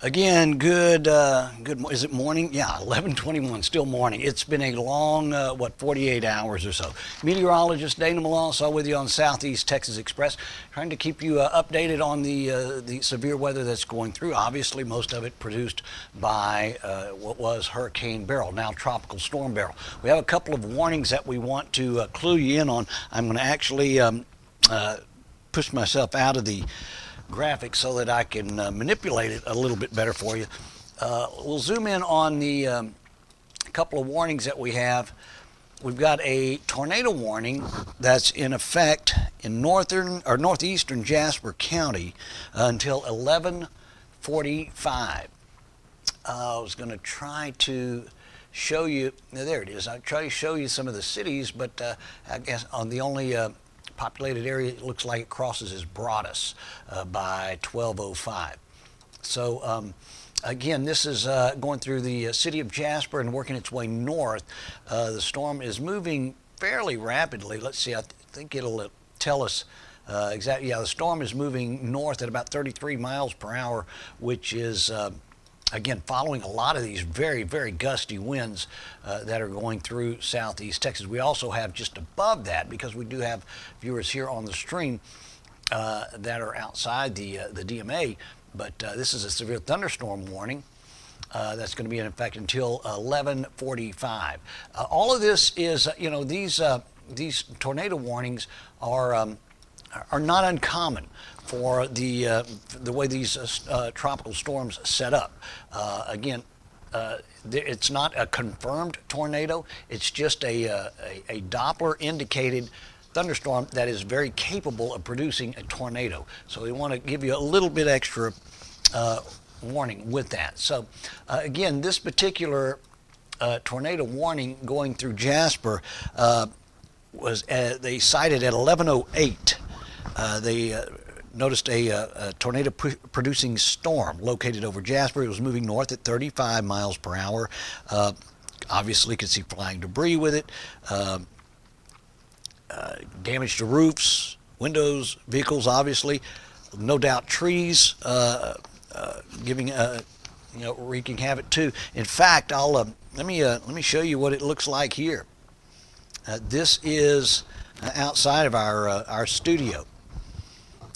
Again, is it morning? Yeah, 11:21, still morning. It's been a long, 48 hours or so. Meteorologist Dana Melancon with you on Southeast Texas Express, trying to keep you updated on the severe weather that's going through. Obviously, most of it produced by what was Hurricane Beryl, now Tropical Storm Beryl. We have a couple of warnings that we want to clue you in on. I'm going to actually push myself out of the graphic so that I can manipulate it a little bit better for you. We'll zoom in on the couple of warnings that we have. We've got a tornado warning that's in effect in northeastern Jasper County until 11:45. I was going to try to show you, there it is. I'll try to show you some of the cities, but I guess on the only populated area it looks like it crosses is Broadus by 12:05. So again, this is going through the city of Jasper and working its way north. The storm is moving fairly rapidly. Let's see, I think it'll tell us exactly. Yeah, the storm is moving north at about 33 miles per hour, which is again, following a lot of these very, very gusty winds that are going through southeast Texas. We also have just above that, because we do have viewers here on the stream that are outside the DMA, but this is a severe thunderstorm warning that's going to be in effect until 11:45. All of this is, these tornado warnings are not uncommon for the way these tropical storms set up. Again, it's not a confirmed tornado. It's just a Doppler indicated thunderstorm that is very capable of producing a tornado. So we want to give you a little bit extra warning with that. So again, this particular tornado warning going through Jasper was they cited at 11:08. They noticed a tornado producing storm located over Jasper. It was moving north at 35 miles per hour. Obviously could see flying debris with it. Damage to roofs, windows, vehicles, obviously. No doubt trees giving wreaking havoc too. In fact, let me show you what it looks like here. This is outside of our studio.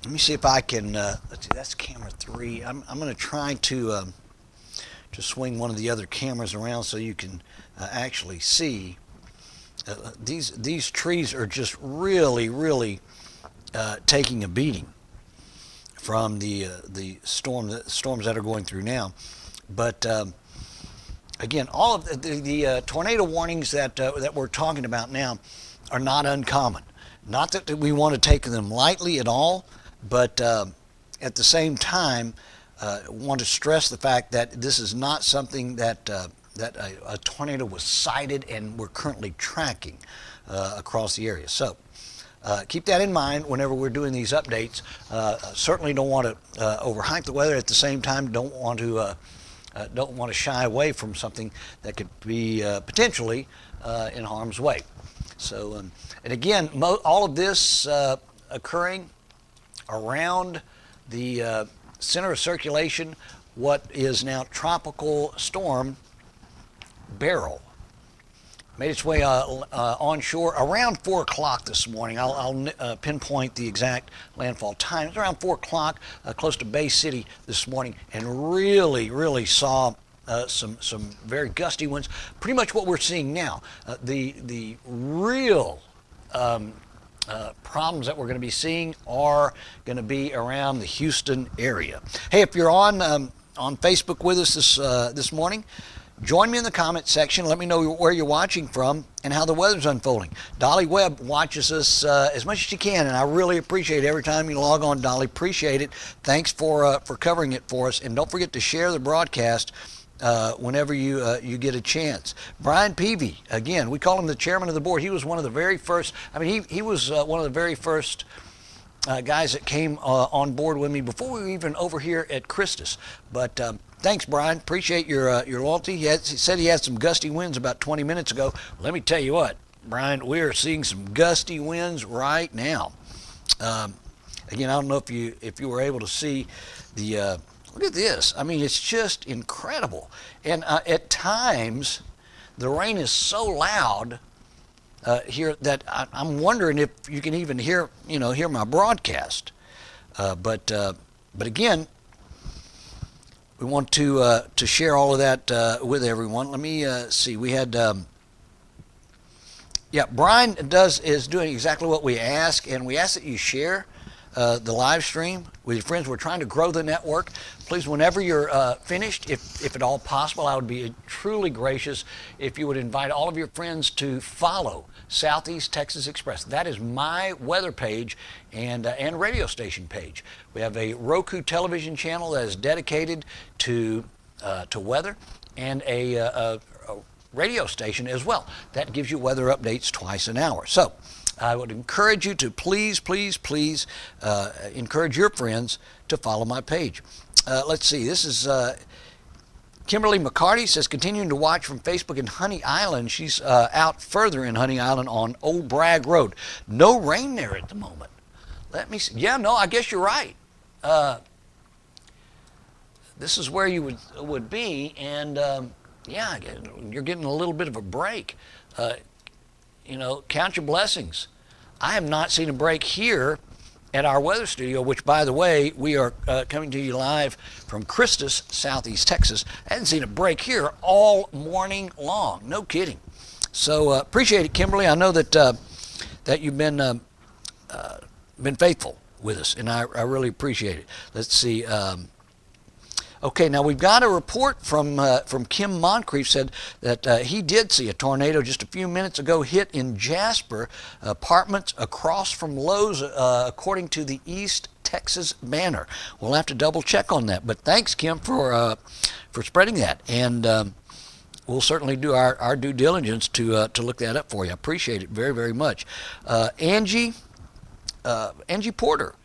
Let me see if I can, let's see, that's camera 3. I'm going to try to swing one of the other cameras around so you can actually see. These trees are just really taking a beating from the storms that are going through now. But again, all of the tornado warnings that we're talking about now are not uncommon. Not that we want to take them lightly at all, but at the same time, want to stress the fact that this is not something that a tornado was sighted and we're currently tracking across the area. So keep that in mind whenever we're doing these updates. Certainly don't want to overhype the weather. At the same time, don't want to shy away from something that could be potentially in harm's way. So, and again, all of this occurring around the center of circulation, what is now Tropical Storm Beryl. Made its way onshore around 4 o'clock this morning. I'll pinpoint the exact landfall time. It's around 4 o'clock, close to Bay City this morning, and really saw some very gusty winds. Pretty much what we're seeing now. The real problems that we're going to be seeing are going to be around the Houston area. Hey, if you're on Facebook with us this morning, join me in the comment section. Let me know where you're watching from and how the weather's unfolding. Dolly Webb watches us as much as she can, and I really appreciate it every time you log on, Dolly. Appreciate it. Thanks for covering it for us, and don't forget to share the broadcast whenever you get a chance. Brian Peavy, again, we call him the chairman of the board. He was one of the very first, he was one of the very first guys that came on board with me before we were even over here at Christus. But thanks, Brian. Appreciate your loyalty. He said he had some gusty winds about 20 minutes ago. Let me tell you what, Brian, we are seeing some gusty winds right now. Again, I don't know if you were able to see the Look at this. I mean, it's just incredible. And at times, the rain is so loud here that I'm wondering if you can even hear my broadcast. But again, we want to share all of that with everyone. Let me see. We had Brian is doing exactly what we ask, and we ask that you share the live stream with your friends. We're trying to grow the network. Please, whenever you're finished, if at all possible, I would be truly gracious if you would invite all of your friends to follow Southeast Texas Express. That is my weather page and radio station page. We have a Roku television channel that is dedicated to weather, and a radio station as well that gives you weather updates twice an hour. So I would encourage you to please encourage your friends to follow my page. Let's see, this is Kimberly McCarty says, continuing to watch from Facebook in Honey Island. She's out further in Honey Island on Old Bragg Road. No rain there at the moment. Let me see. Yeah, no, I guess you're right. This is where you would be, and yeah, you're getting a little bit of a break. Count your blessings. I have not seen a break here at our weather studio, which, by the way, we are coming to you live from Christus, Southeast Texas. I hadn't seen a break here all morning long. No kidding. So appreciate it, Kimberly. I know that you've been faithful with us, and I really appreciate it. Let's see. Okay, now we've got a report from Kim Moncrief, said that he did see a tornado just a few minutes ago hit in Jasper, apartments across from Lowe's, according to the East Texas Banner. We'll have to double check on that, but thanks, Kim, for spreading that, and we'll certainly do our due diligence to look that up for you. I appreciate it very, very much. Angie Porter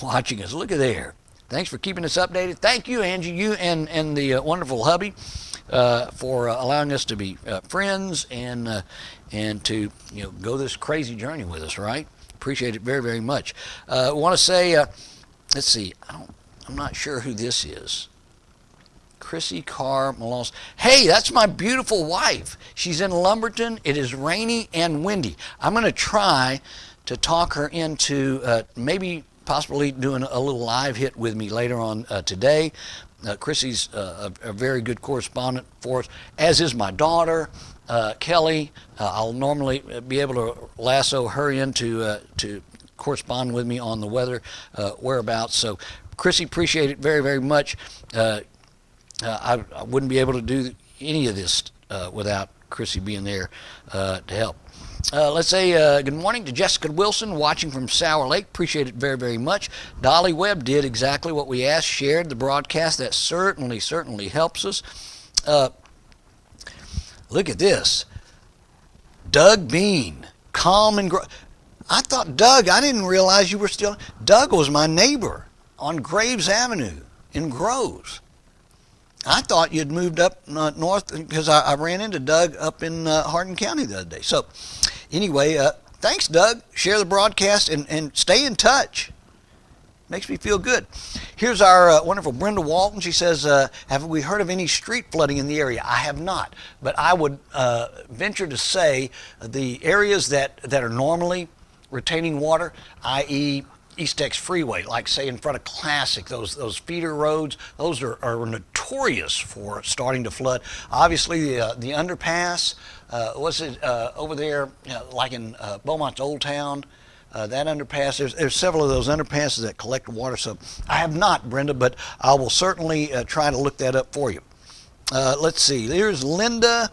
watching us. Look at there. Thanks for keeping us updated. Thank you, Angie, you and the wonderful hubby for allowing us to be friends and to go this crazy journey with us. Right? Appreciate it very, very much. I want to say, let's see. I'm not sure who this is. Chrissy Carr Malos. Hey, that's my beautiful wife. She's in Lumberton. It is rainy and windy. I'm going to try to talk her into possibly doing a little live hit with me later on today. Chrissy's a very good correspondent for us, as is my daughter, Kelly. I'll normally be able to lasso her in to correspond with me on the weather whereabouts. So, Chrissy, appreciate it very, very much. I wouldn't be able to do any of this without Chrissy being there to help. Let's say good morning to Jessica Wilson watching from Sour Lake. Appreciate it very, very much. Dolly Webb did exactly what we asked, shared the broadcast. That certainly helps us. Look at this. Doug Bean, calm and I thought, Doug, I didn't realize you were still. Doug was my neighbor on Graves Avenue in Groves. I thought you'd moved up north because I ran into Doug up in Hardin County the other day. So anyway, thanks, Doug. Share the broadcast and stay in touch. Makes me feel good. Here's our wonderful Brenda Walton. She says, have we heard of any street flooding in the area? I have not, but I would venture to say the areas that are normally retaining water, i.e. East Tex Freeway, like say in front of Classic, those feeder roads, those are notorious for starting to flood. Obviously, the underpass, over there, like in Beaumont's Old Town, that underpass, there's several of those underpasses that collect water. So I have not, Brenda, but I will certainly try to look that up for you. Let's see, there's Linda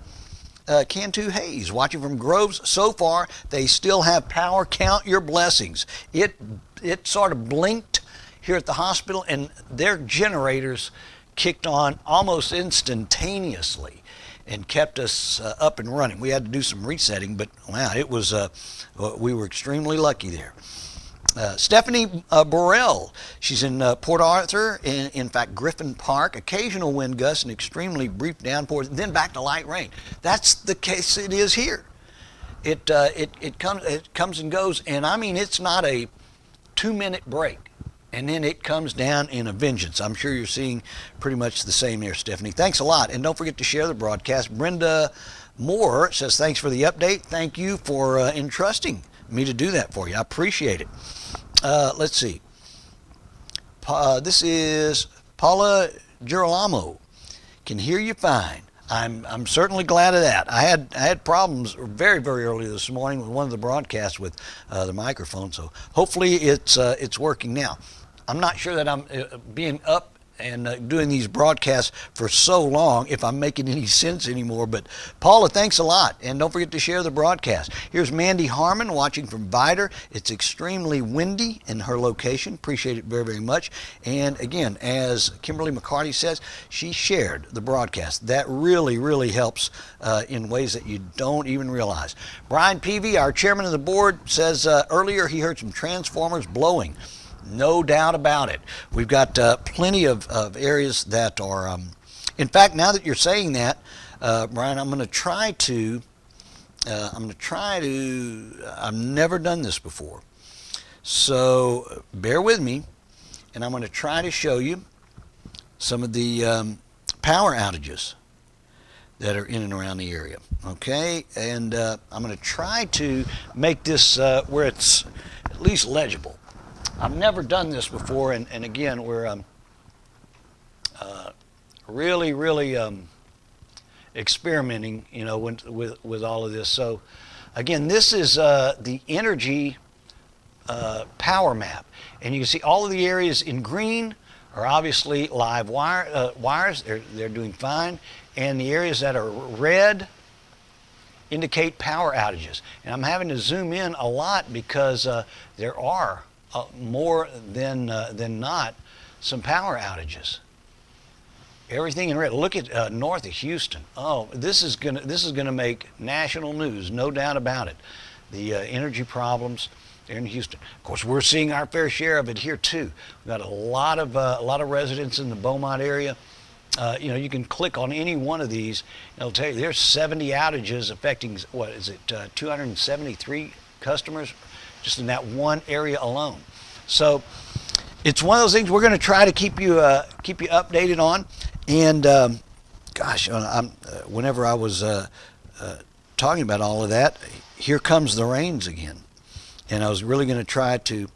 Cantu Hayes watching from Groves. So far, they still have power. Count your blessings. It sort of blinked here at the hospital, and their generators kicked on almost instantaneously and kept us up and running. We had to do some resetting, but wow, it was we were extremely lucky there. Stephanie Burrell, she's in Port Arthur, in fact Griffin Park. Occasional wind gusts and extremely brief downpours, then back to light rain. That's the case it is here. It comes and goes, and I mean it's not a 2-minute break, and then it comes down in a vengeance. I'm sure you're seeing pretty much the same there, Stephanie. Thanks a lot, and don't forget to share the broadcast. Brenda Moore says, thanks for the update. Thank you for entrusting me to do that for you. I appreciate it. Let's see. This is Paula Girolamo. Can hear you fine. I'm certainly glad of that. I had problems very early this morning with one of the broadcasts with the microphone, so hopefully it's working now. I'm not sure that I'm being up and doing these broadcasts for so long if I'm making any sense anymore. But Paula, thanks a lot, and don't forget to share the broadcast. Here's Mandy Harmon watching from Vidor. It's extremely windy in her location. Appreciate it very much. And again, as Kimberly McCarty says, she shared the broadcast. That really helps in ways that you don't even realize. Brian Peavy, our chairman of the board, says earlier he heard some transformers blowing. No doubt about it. We've got plenty of areas that are, in fact, now that you're saying that, Brian, I'm going to try to, I've never done this before. So bear with me, and I'm going to try to show you some of the power outages that are in and around the area. Okay, and I'm going to try to make this where it's at least legible. I've never done this before, and again, we're really experimenting, you know, with all of this. So, again, this is the energy power map, and you can see all of the areas in green are obviously live wires. They're doing fine, and the areas that are red indicate power outages. And I'm having to zoom in a lot because there are more than not some power outages. Everything in red. Look at north of Houston. Oh, this is gonna make national news, no doubt about it. The energy problems there in Houston. Of course, we're seeing our fair share of it here too. We've got a lot of residents in the Beaumont area. You know, you can click on any one of these, and it'll tell you there's 70 outages affecting, what is it, 273 customers just in that one area alone. So it's one of those things we're going to try to keep you updated on. And gosh, whenever I was talking about all of that, here comes the rains again. And I was really going to try to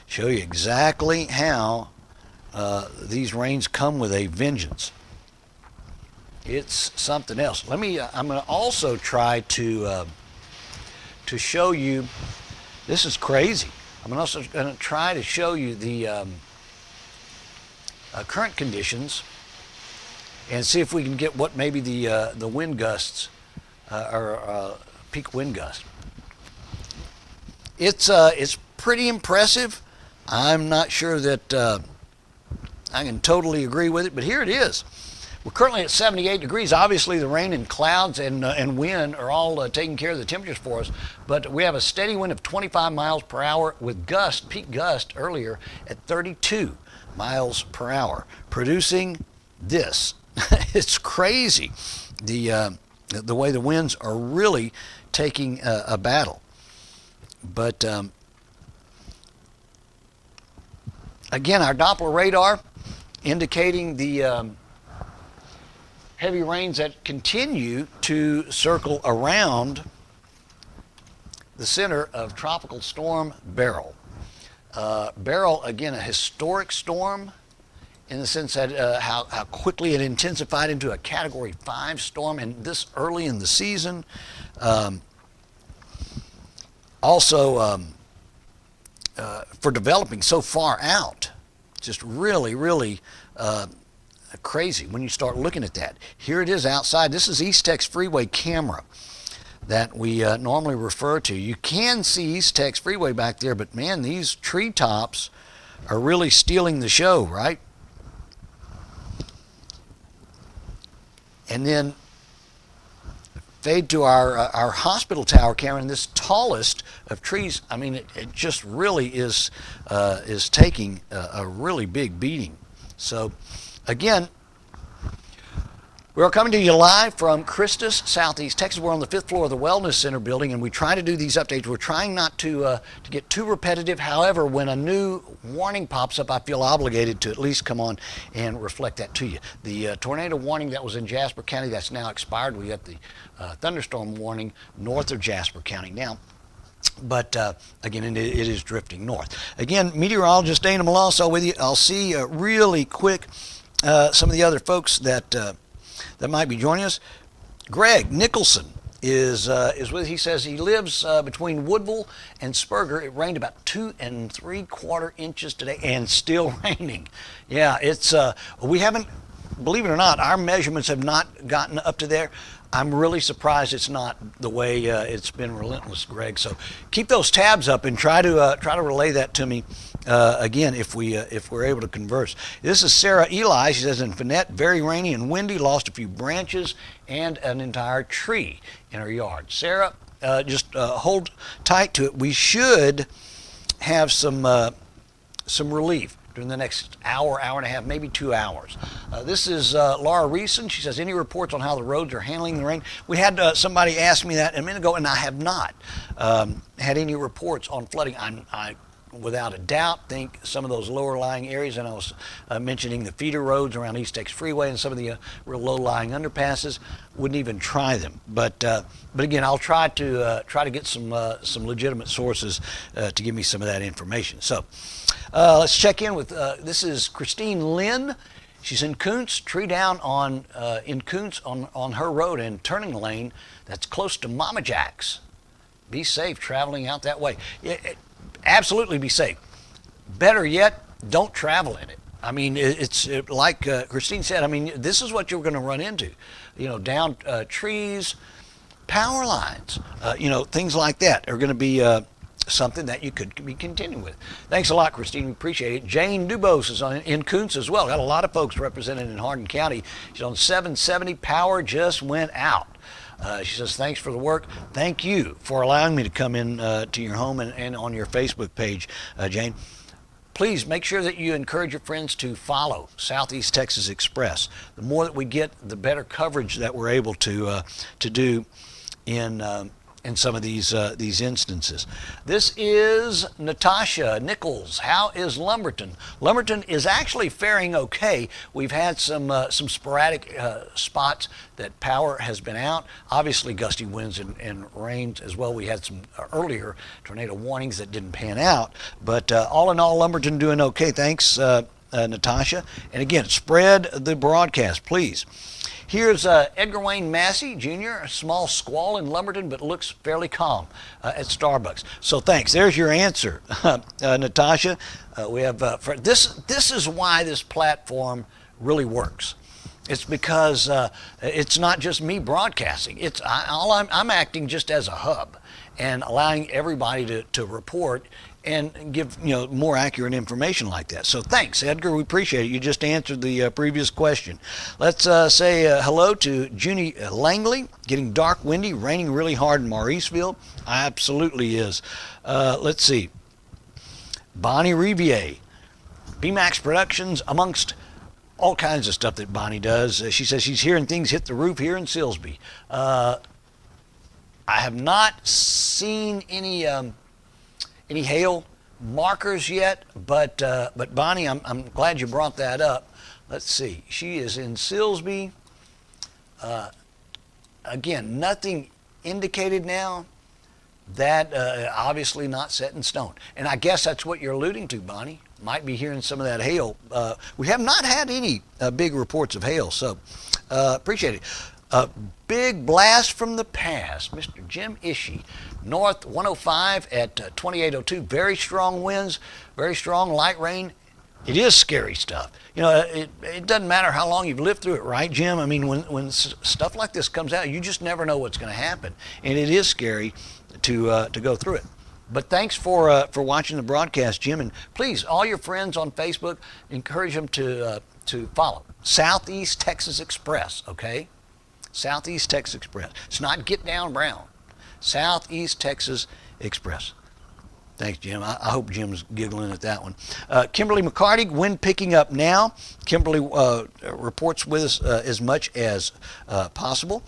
show you exactly how these rains come with a vengeance. It's something else. I'm going to also try to show you. This is crazy. I'm also going to try to show you the current conditions and see if we can get what maybe the wind gusts or peak wind gust. It's pretty impressive. I'm not sure that I can totally agree with it, but here it is. We're currently at 78 degrees. Obviously, the rain and clouds and wind are all taking care of the temperatures for us, but we have a steady wind of 25 miles per hour with peak gust earlier at 32 miles per hour, producing this. It's crazy, the way the winds are really taking a battle. But again, our Doppler radar indicating the heavy rains that continue to circle around the center of Tropical Storm Beryl. Beryl, again, a historic storm in the sense that how quickly it intensified into a Category 5 storm, and this early in the season. Also, for developing so far out, just really crazy when you start looking at that. Here it is outside. This is East Tex Freeway camera that we normally refer to. You can see East Tex Freeway back there, but man, these treetops are really stealing the show, right? And then fade to our hospital tower camera, and this tallest of trees. I mean, it just really is taking a really big beating. So, again, We're coming to you live from Christus, Southeast Texas. We're on the 5th floor of the Wellness Center building, and we try to do these updates. We're trying not to get too repetitive. However, when a new warning pops up, I feel obligated to at least come on and reflect that to you. The tornado warning that was in Jasper County, that's now expired. We got the thunderstorm warning north of Jasper County now. But again, it is drifting north. Again, meteorologist Dana Melancon with you. I'll see really quick some of the other folks that might be joining us. Greg Nicholson is with. He says he lives between Woodville and Spurger. It rained about 2 3/4 inches today, and still raining. Yeah, it's we haven't, believe it or not, our measurements have not gotten up to there. I'm really surprised it's not the way it's been relentless, Greg. So keep those tabs up and try to relay that to me again if we're able to converse. This is Sarah Eli. She says in Finette, very rainy and windy, lost a few branches and an entire tree in her yard. Sarah, just hold tight to it. We should have some relief during the next hour, hour and a half, maybe 2 hours. This is Laura Reeson. She says, any reports on how the roads are handling the rain? We had somebody ask me that a minute ago, and I have not had any reports on flooding. I without a doubt think some of those lower lying areas, and I was mentioning the feeder roads around East Texas Freeway and some of the real low lying underpasses, wouldn't even try them. But again, I'll try to get some legitimate sources to give me some of that information. So let's check in with this is Christine Lynn. She's in Kuntz, tree down in Kuntz on her road and turning lane that's close to Mama Jack's. Be safe traveling out that way. Absolutely be safe. Better yet, don't travel in it. I mean, it's like Christine said, I mean, this is what you're going to run into. You know, down trees, power lines, things like that are going to be something that you could be continuing with. Thanks a lot, Christine. We appreciate it. Jane Dubose is in Kuntz as well. Got a lot of folks represented in Hardin County. She's on 770. Power just went out. She says, thanks for the work. Thank you for allowing me to come in to your home and on your Facebook page, Jane. Please make sure that you encourage your friends to follow Southeast Texas Express. The more that we get, the better coverage that we're able to do in some of these instances. This is Natasha Nichols. How is Lumberton? Lumberton is actually faring okay. We've had some sporadic spots that power has been out. Obviously gusty winds and rains as well. We had some earlier tornado warnings that didn't pan out. But all in all, Lumberton doing okay. Thanks, Natasha. And again, spread the broadcast, please. Here's Edgar Wayne Massey, Jr., a small squall in Lumberton, but looks fairly calm at Starbucks. So thanks. There's your answer, Natasha. We have this is why this platform really works. It's because it's not just me broadcasting. I'm acting just as a hub and allowing everybody to report and give more accurate information like that. So thanks, Edgar. We appreciate it. You just answered the previous question. Let's say hello to Junie Langley. Getting dark, windy, raining really hard in Mauriceville. Absolutely is. Let's see. Bonnie Riviere, BMAX Productions, amongst all kinds of stuff that Bonnie does. She says she's hearing things hit the roof here in Silsbee. I have not seen any hail markers yet, but Bonnie, I'm glad you brought that up. Let's see. She is in Silsbee. Again, nothing indicated now. That obviously not set in stone. And I guess that's what you're alluding to, Bonnie. Might be hearing some of that hail. We have not had any big reports of hail, so appreciate it. Big blast from the past. Mr. Jim Ishii, north 105 at 2802. Very strong winds, very strong light rain. It is scary stuff. It doesn't matter how long you've lived through it, right, Jim? I mean, when stuff like this comes out, you just never know what's going to happen. And it is scary to go through it. But thanks for watching the broadcast, Jim. And please, all your friends on Facebook, encourage them to follow Southeast Texas Express, okay? Southeast Texas Express. It's not Get Down Brown. Southeast Texas Express. Thanks, Jim. I hope Jim's giggling at that one. Kimberly McCarty, wind picking up now. Kimberly reports with us as much as possible.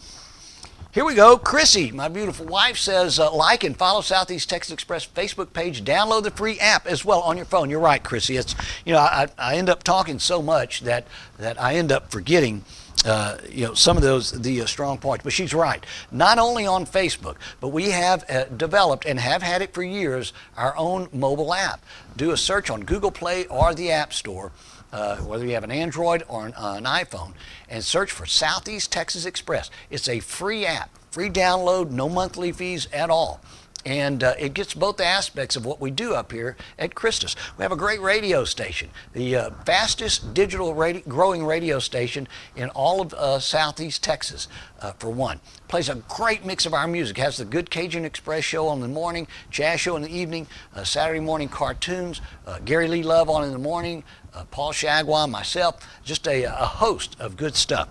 Here we go. Chrissy, my beautiful wife, says like and follow Southeast Texas Express Facebook page. Download the free app as well on your phone. You're right, Chrissy. It's I end up talking so much that I end up forgetting some of the strong points. But she's right. Not only on Facebook, but we have developed and have had it for years our own mobile app. Do a search on Google Play or the App Store, whether you have an Android or an iPhone, and search for Southeast Texas Express. It's a free app, free download, no monthly fees at all. And it gets both aspects of what we do up here at Christus. We have a great radio station, the fastest digital growing radio station in all of Southeast Texas, for one. Plays a great mix of our music. Has the Good Cajun Express show on the morning, jazz show in the evening, Saturday morning cartoons, Gary Lee Love on in the morning, Paul Shagwa, myself, just a host of good stuff.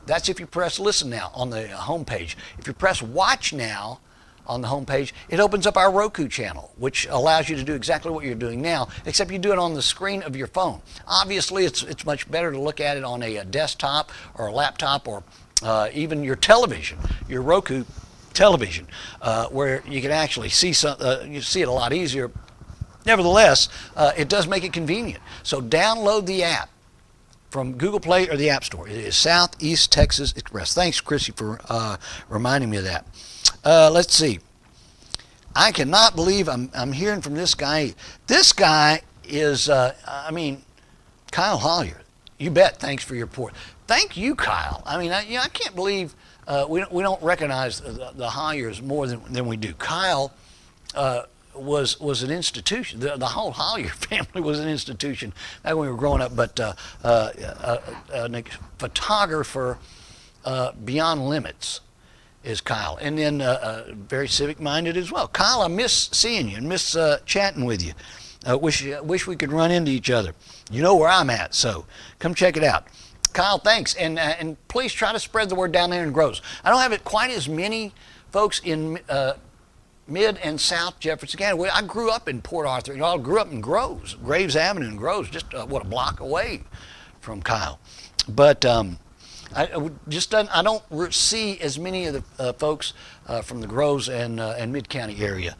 That's if you press listen now on the homepage. If you press watch now, on the homepage, it opens up our Roku channel, which allows you to do exactly what you're doing now, except you do it on the screen of your phone. Obviously, it's much better to look at it on a desktop or a laptop or even your television, your Roku television, where you can actually see you see it a lot easier. Nevertheless, it does make it convenient. So download the app from Google Play or the App Store. It is Southeast Texas Express. Thanks, Chrissy, for reminding me of that. Let's see. I cannot believe I'm hearing from this guy. This guy is, Kyle Hollier. You bet. Thanks for your report. Thank you, Kyle. I can't believe we don't recognize the Holliers more than we do. Kyle was an institution. The whole Hollier family was an institution back when we were growing up. But a photographer beyond limits is Kyle, and then very civic-minded as well. Kyle, I miss seeing you and miss chatting with you. Wish we could run into each other. You know where I'm at, so come check it out. Kyle, thanks, and please try to spread the word down there in Groves. I don't have it quite as many folks in Mid and South Jefferson County. I grew up in Port Arthur. I grew up in Groves, Graves Avenue in Groves, just a block away from Kyle. But I don't see as many of the folks from the Groves and Mid-County area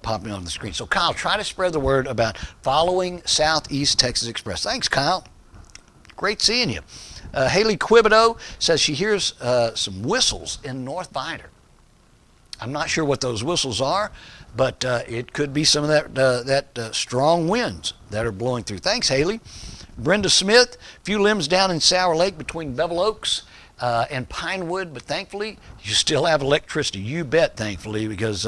popping on the screen. So, Kyle, try to spread the word about following Southeast Texas Express. Thanks, Kyle. Great seeing you. Haley Quibido says she hears some whistles in North Vidor. I'm not sure what those whistles are, but it could be some of that strong winds that are blowing through. Thanks, Haley. Brenda Smith, few limbs down in Sour Lake between Bevel Oaks and Pinewood, but thankfully you still have electricity. You bet, thankfully, because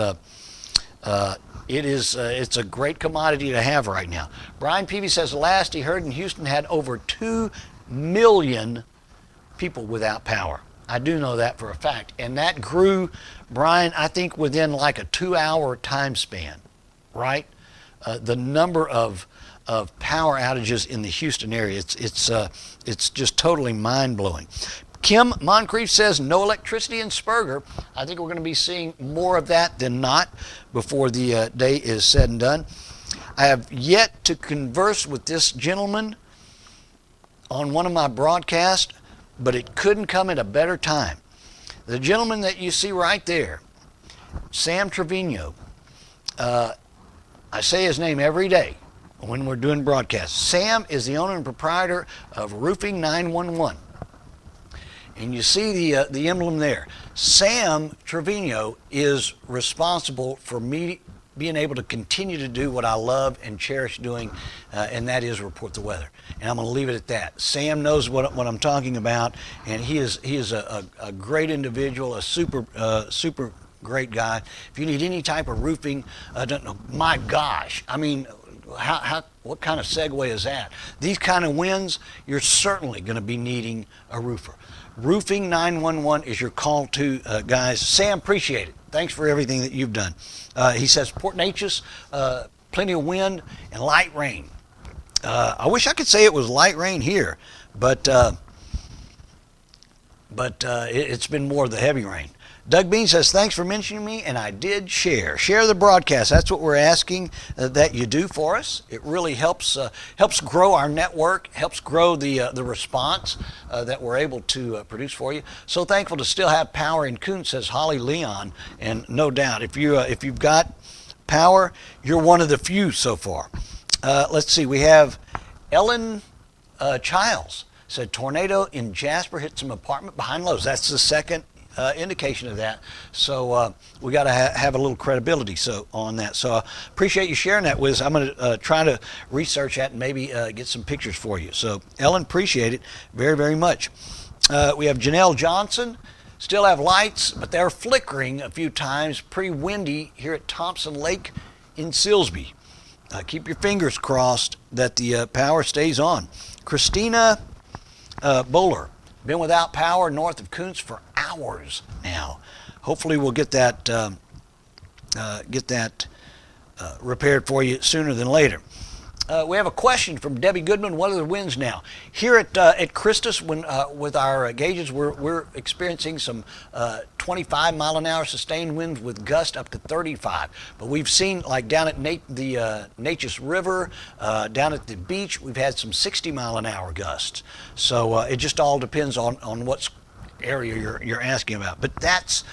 it's a great commodity to have right now. Brian Peavy says the last he heard in Houston had over 2 million people without power. I do know that for a fact, and that grew, Brian, I think within like a 2-hour time span, right? The number of power outages in the Houston area, it's just totally mind-blowing. Kim Moncrief says no electricity in Spurger. I think we're going to be seeing more of that than not before the day is said and done. I have yet to converse with this gentleman on one of my broadcasts, but it couldn't come at a better time. The gentleman that you see right there, Sam Trevino, I say his name every day when we're doing broadcasts. Sam is the owner and proprietor of Roofing 911. And you see the emblem there. Sam Trevino is responsible for me being able to continue to do what I love and cherish doing, and that is report the weather. And I'm going to leave it at that. Sam knows what I'm talking about, and he is a great individual, a super great guy. If you need any type of roofing, I don't know. My gosh, I mean, what kind of segue is that? These kind of winds, you're certainly going to be needing a roofer. Roofing 911 is your call to, guys. Sam, appreciate it. Thanks for everything that you've done. He says Port Neches, plenty of wind and light rain. I wish I could say it was light rain here, but it's been more of the heavy rain. Doug Bean says, thanks for mentioning me, and I did share. Share the broadcast. That's what we're asking that you do for us. It really helps grow our network, helps grow the response that we're able to produce for you. So thankful to still have power in Coon, says Holly Leon, and no doubt, if you've got power, you're one of the few so far. Let's see, we have Ellen Childs said, tornado in Jasper hit some apartment behind Lowe's. That's the second indication of that. So we got to have a little credibility on that. So I appreciate you sharing that with us. I'm going to try to research that and maybe get some pictures for you. So Ellen, appreciate it very, very much. We have Janelle Johnson. Still have lights, but they're flickering a few times. Pretty windy here at Thompson Lake in Silsbee. Keep your fingers crossed that the power stays on. Christina Bowler. Been without power north of Coons for hours now. Hopefully we'll get that repaired for you sooner than later. We have a question from Debbie Goodman. What are the winds now? Here at Christus, with our gauges, we're experiencing some 25 mile an hour sustained winds with gusts up to 35. But we've seen, like down at the Natchez River, down at the beach, we've had some 60 mile an hour gusts. So it just all depends on what area you're asking about. But that's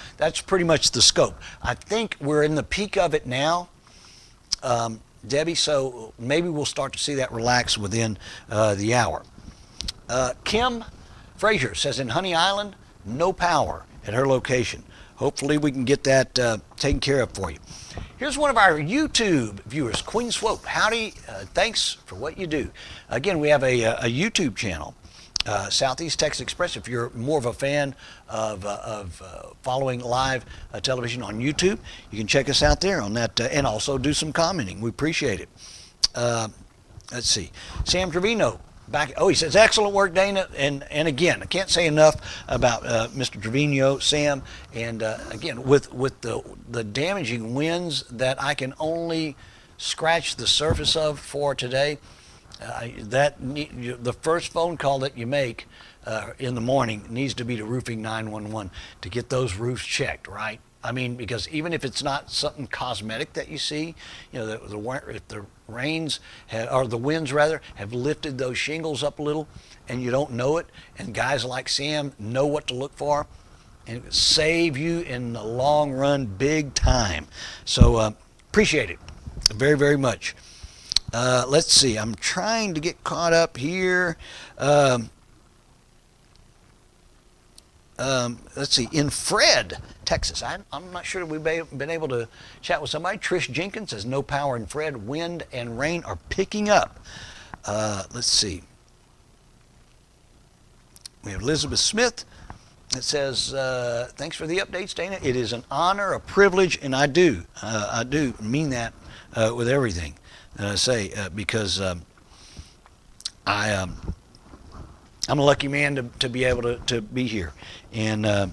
pretty much the scope. I think we're in the peak of it now. Debbie, so maybe we'll start to see that relax within the hour. Kim Frazier says in Honey Island, no power at her location. Hopefully we can get that taken care of for you. Here's one of our YouTube viewers, Queen Swope. Howdy, thanks for what you do. Again, we have a YouTube channel, Southeast Texas Express. If you're more of a fan of following live television on YouTube, you can check us out there on that, and also do some commenting. We appreciate it. Let's see, Sam Trevino back. Oh, he says excellent work, Dana, and again, I can't say enough about Mr. Trevino, Sam, and again with the damaging winds that I can only scratch the surface of for today. The first phone call that you make in the morning needs to be to Roofing 911 to get those roofs checked, right? I mean, because even if it's not something cosmetic that you see, if the rains or the winds rather have lifted those shingles up a little, and you don't know it, and guys like Sam know what to look for, and it will save you in the long run, big time. So appreciate it very, very much. Let's see, I'm trying to get caught up here. Let's see, in Fred, Texas, I'm not sure we've been able to chat with somebody. Trish Jenkins says no power in Fred. Wind and rain are picking up. Let's see. We have Elizabeth Smith that says, thanks for the updates, Dana. It is an honor, a privilege, and I do mean that with everything. Say because I'm a lucky man to be able to be here and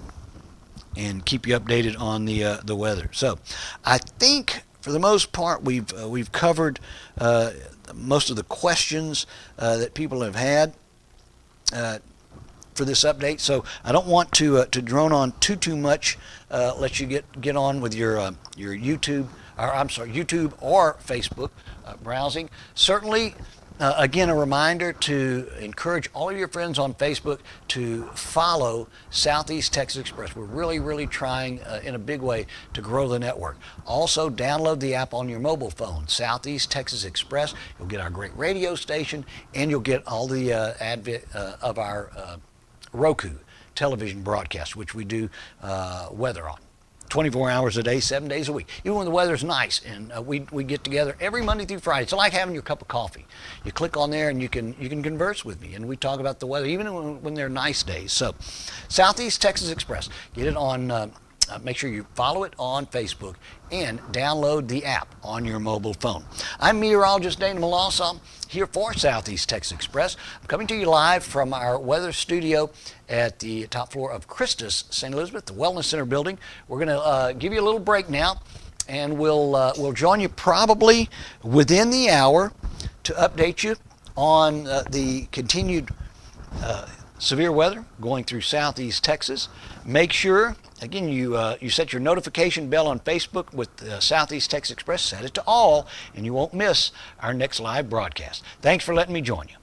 keep you updated on the weather. So I think for the most part we've covered most of the questions that people have had for this update. So I don't want to drone on too much. Let you get on with your YouTube. YouTube or Facebook browsing. Certainly, again, a reminder to encourage all of your friends on Facebook to follow Southeast Texas Express. We're really, really trying in a big way to grow the network. Also, download the app on your mobile phone, Southeast Texas Express. You'll get our great radio station, and you'll get all the advent of our Roku television broadcast, which we do weather on. 24 hours a day, 7 days a week. Even when the weather's nice, and we get together every Monday through Friday. It's like having your cup of coffee. You click on there and you can converse with me, and we talk about the weather, even when they're nice days. So, Southeast Texas Express. Get it on. Make sure you follow it on Facebook and download the app on your mobile phone. I'm meteorologist Dana Melancon here for Southeast Texas Express. I'm coming to you live from our weather studio at the top floor of Christus St. Elizabeth, the Wellness Center building. We're going to give you a little break now, and we'll join you probably within the hour to update you on the continued severe weather going through southeast Texas. Make sure, again, you set your notification bell on Facebook with Southeast Texas Express. Set it to all, and you won't miss our next live broadcast. Thanks for letting me join you.